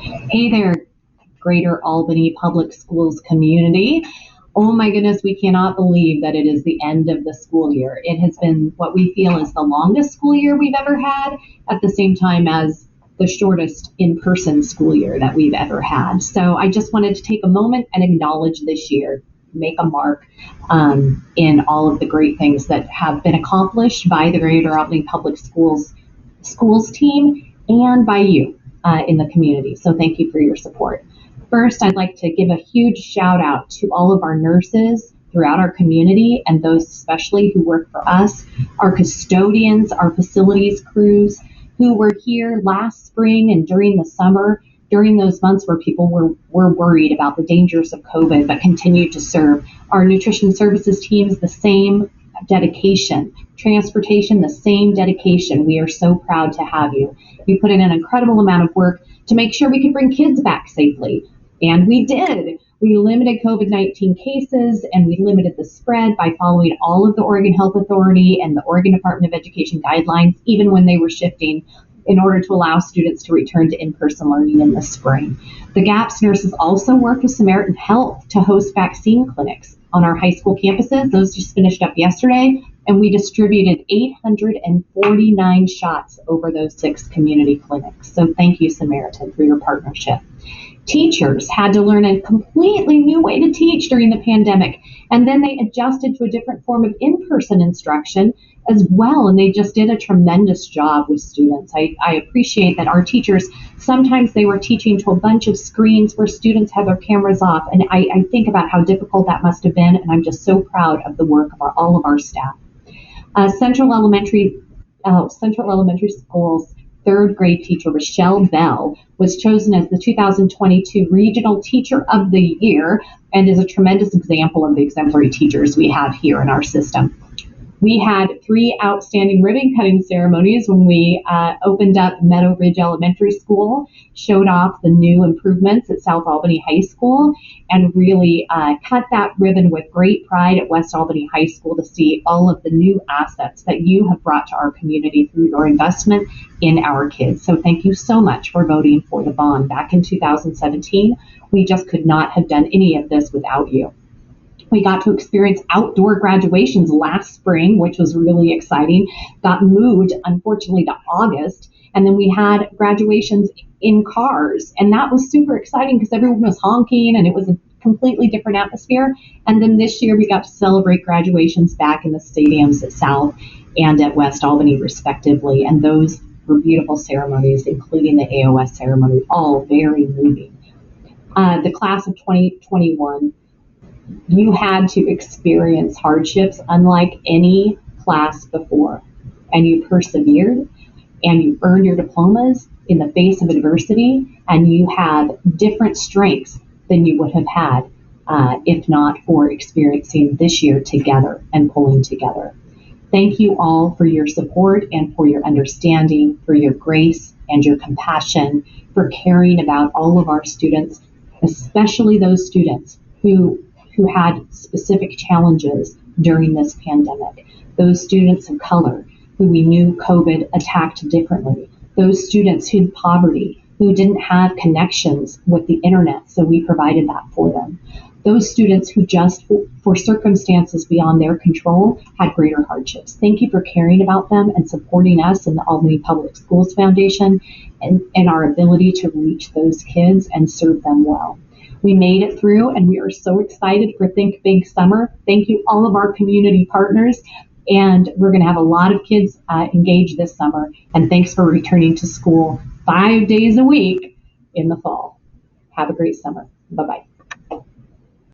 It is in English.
Hey there, Greater Albany Public Schools community. Oh my goodness, we cannot believe that it is the end of the school year. It has been what we feel is the longest school year we've ever had, at the same time as the shortest in-person school year that we've ever had. So I just wanted to take a moment and acknowledge this year, make a mark in all of the great things that have been accomplished by the Greater Albany Public Schools team and by you in the community. So thank you for your support. First, I'd like to give a huge shout out to all of our nurses throughout our community and those especially who work for us, our custodians, our facilities crews who were here last spring and during the summer, during those months where people were worried about the dangers of COVID but continued to serve. Our nutrition services teams, the same dedication. Transportation, the same dedication. We are so proud to have you. You put in an incredible amount of work to make sure we could bring kids back safely. And we did. We limited COVID-19 cases and we limited the spread by following all of the Oregon Health Authority and the Oregon Department of Education guidelines, even when they were shifting, in order to allow students to return to in-person learning in the spring. The GAPS nurses also work with Samaritan Health to host vaccine clinics on our high school campuses. Those just finished up yesterday, and we distributed 849 shots over those 6 community clinics. So thank you, Samaritan, for your partnership. Teachers had to learn a completely new way to teach during the pandemic, and then they adjusted to a different form of in-person instruction as well, and they just did a tremendous job with students. I appreciate that our teachers, sometimes they were teaching to a bunch of screens where students had their cameras off, and I think about how difficult that must have been, and I'm just so proud of the work of all of our staff. Central Elementary School's 3rd grade teacher, Rochelle Bell, was chosen as the 2022 Regional Teacher of the Year and is a tremendous example of the exemplary teachers we have here in our system. We had 3 outstanding ribbon cutting ceremonies when we opened up Meadow Ridge Elementary School, showed off the new improvements at South Albany High School, and really cut that ribbon with great pride at West Albany High School to see all of the new assets that you have brought to our community through your investment in our kids. So thank you so much for voting for the bond back in 2017. We just could not have done any of this without you. We got to experience outdoor graduations last spring, which was really exciting. Got moved, unfortunately, to August. And then we had graduations in cars. And that was super exciting because everyone was honking and it was a completely different atmosphere. And then this year we got to celebrate graduations back in the stadiums at South and at West Albany, respectively. And those were beautiful ceremonies, including the AOS ceremony, all very moving. The class of 2021, you had to experience hardships unlike any class before, and you persevered, and you earned your diplomas in the face of adversity, and you have different strengths than you would have had if not for experiencing this year together and pulling together. Thank you all for your support and for your understanding, for your grace and your compassion, for caring about all of our students, especially those students who had specific challenges during this pandemic. Those students of color who we knew COVID attacked differently. Those students who had poverty, who didn't have connections with the internet, so we provided that for them. Those students who just, for circumstances beyond their control, had greater hardships. Thank you for caring about them and supporting us in the Albany Public Schools Foundation and our ability to reach those kids and serve them well. We made it through, and we are so excited for Think Big Summer. Thank you, all of our community partners, and we're going to have a lot of kids engaged this summer, and thanks for returning to school 5 days a week in the fall. Have a great summer. Bye-bye.